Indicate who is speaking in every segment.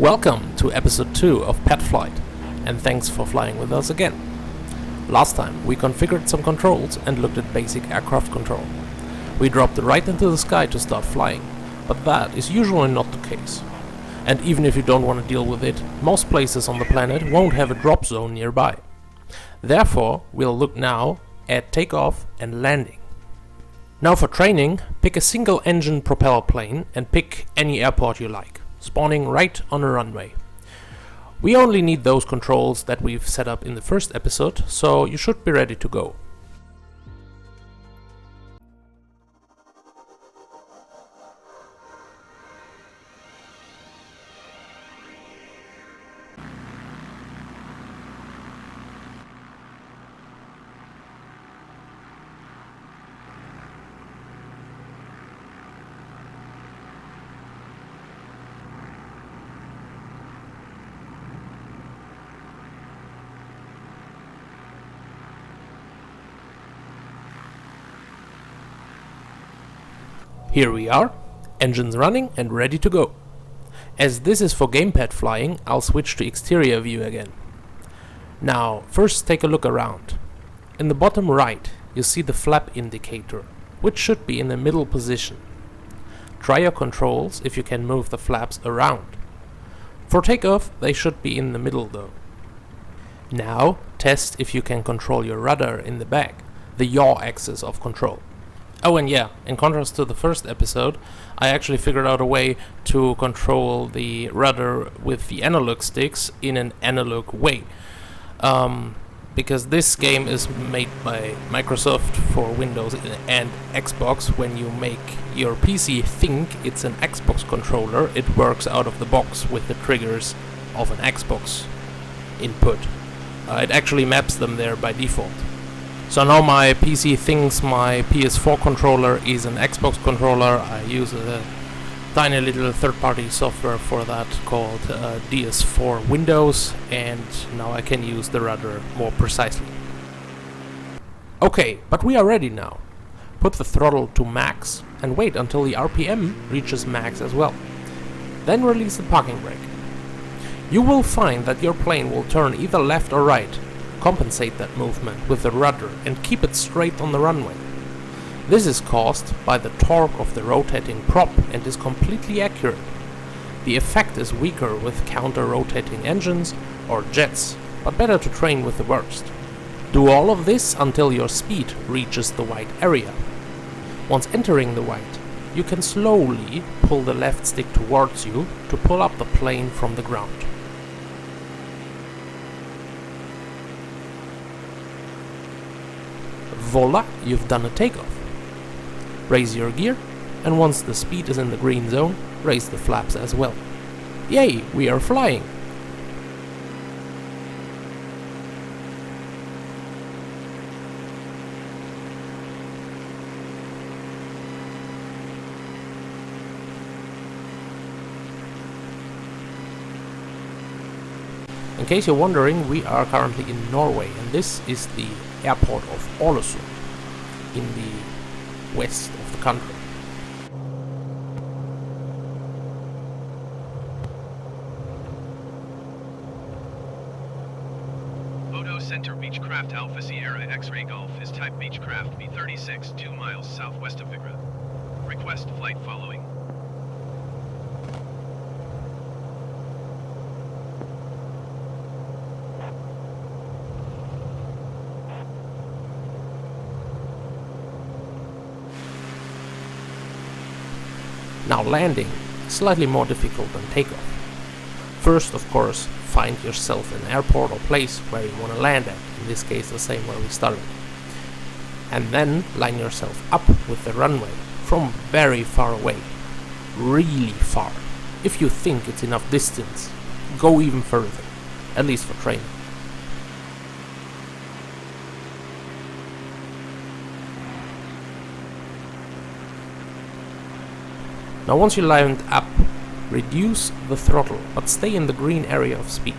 Speaker 1: Welcome to episode 2 of Pet Flight, and thanks for flying with us again. Last time we configured some controls and looked at basic aircraft control. We dropped right into the sky to start flying, but that is usually not the case. And even if you don't want to deal with it, most places on the planet won't have a drop zone nearby. Therefore, we'll look now at takeoff and landing. Now for training, pick a single engine propeller plane and pick any airport you like, spawning right on a runway. We only need those controls that we've set up in the first episode, so you should be ready to go. Here we are, engines running and ready to go. As this is for gamepad flying, I'll switch to exterior view again. Now, first take a look around. In the bottom right, you see the flap indicator, which should be in the middle position. Try your controls if you can move the flaps around. For takeoff, they should be in the middle though. Now, test if you can control your rudder in the back, the yaw axis of control. Oh, and yeah, in contrast to the first episode, I actually figured out a way to control the rudder with the analog sticks in an analog way. Because this game is made by Microsoft for Windows and Xbox. When you make your PC think it's an Xbox controller, it works out of the box with the triggers of an Xbox input. It actually maps them there by default. So now my PC thinks my PS4 controller is an Xbox controller. I use a tiny little third-party software for that called DS4 Windows, and now I can use the rudder more precisely. Okay, but we are ready now. Put the throttle to max and wait until the RPM reaches max as well. Then release the parking brake. You will find that your plane will turn either left or right. Compensate that movement with the rudder and keep it straight on the runway. This is caused by the torque of the rotating prop and is completely accurate. The effect is weaker with counter-rotating engines or jets, but better to train with the worst. Do all of this until your speed reaches the white area. Once entering the white, you can slowly pull the left stick towards you to pull up the plane from the ground. Voila, you've done a takeoff. Raise your gear, and once the speed is in the green zone, raise the flaps as well. Yay, we are flying! In case you're wondering, we are currently in Norway, and this is the airport of Ålesund in the west of the country.
Speaker 2: Photo Center Beechcraft Alpha Sierra X-Ray Golf is type Beechcraft B36 2 miles southwest of Vigra. Request flight following.
Speaker 1: Now landing is slightly more difficult than takeoff. First, of course, find yourself an airport or place where you want to land at, in this case the same where we started. And then line yourself up with the runway from very far away, really far. If you think it's enough distance, go even further, at least for training. Now once you lined up, reduce the throttle, but stay in the green area of speed.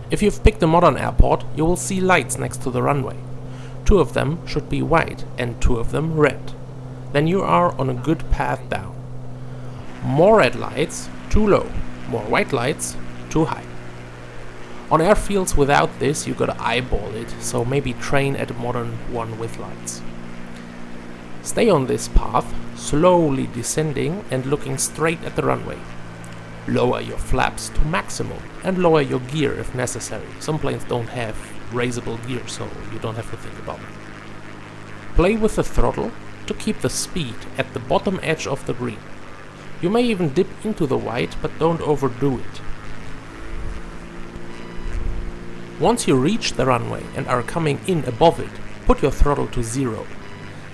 Speaker 1: If you've picked a modern airport, you will see lights next to the runway. 2 of them should be white and 2 of them red. Then you are on a good path down. More red lights, too low. More white lights, too high. On airfields without this, you gotta eyeball it, so maybe train at a modern one with lights. Stay on this path, slowly descending and looking straight at the runway. Lower your flaps to maximum and lower your gear if necessary. Some planes don't have raisable gear, so you don't have to think about it. Play with the throttle to keep the speed at the bottom edge of the green. You may even dip into the white, but don't overdo it. Once you reach the runway and are coming in above it, put your throttle to 0.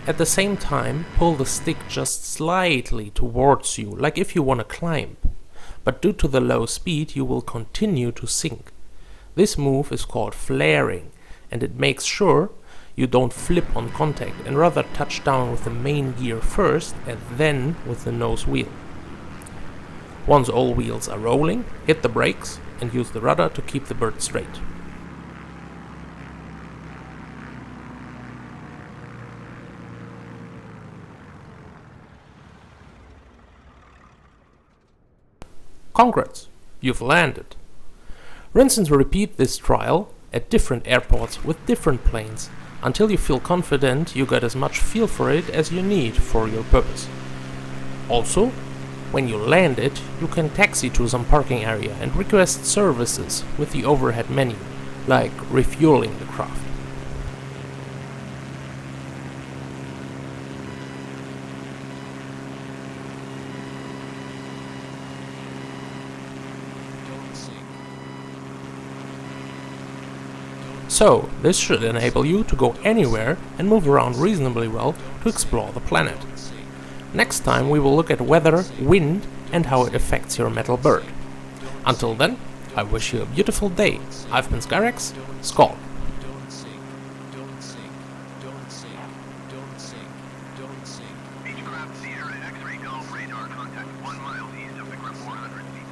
Speaker 1: At the same time, pull the stick just slightly towards you, like if you want to climb. But due to the low speed, you will continue to sink. This move is called flaring, and it makes sure you don't flip on contact and rather touch down with the main gear first and then with the nose wheel. Once all wheels are rolling, hit the brakes and use the rudder to keep the bird straight. Congrats, you've landed. Rinse and repeat this trial at different airports with different planes until you feel confident you got as much feel for it as you need for your purpose. Also, when you land it, you can taxi to some parking area and request services with the overhead menu, like refueling the craft. So, this should enable you to go anywhere and move around reasonably well to explore the planet. Next time we will look at weather, wind, and how it affects your metal bird. Until then, I wish you a beautiful day. I've been Skyrex, Skål!
Speaker 2: Beechcraft Sierra X-ray Golf radar contact 1 mile east of Vicra 400 feet.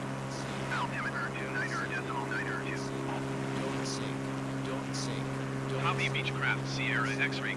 Speaker 2: Altimeter 29.2. Copy Beechcraft Sierra X-ray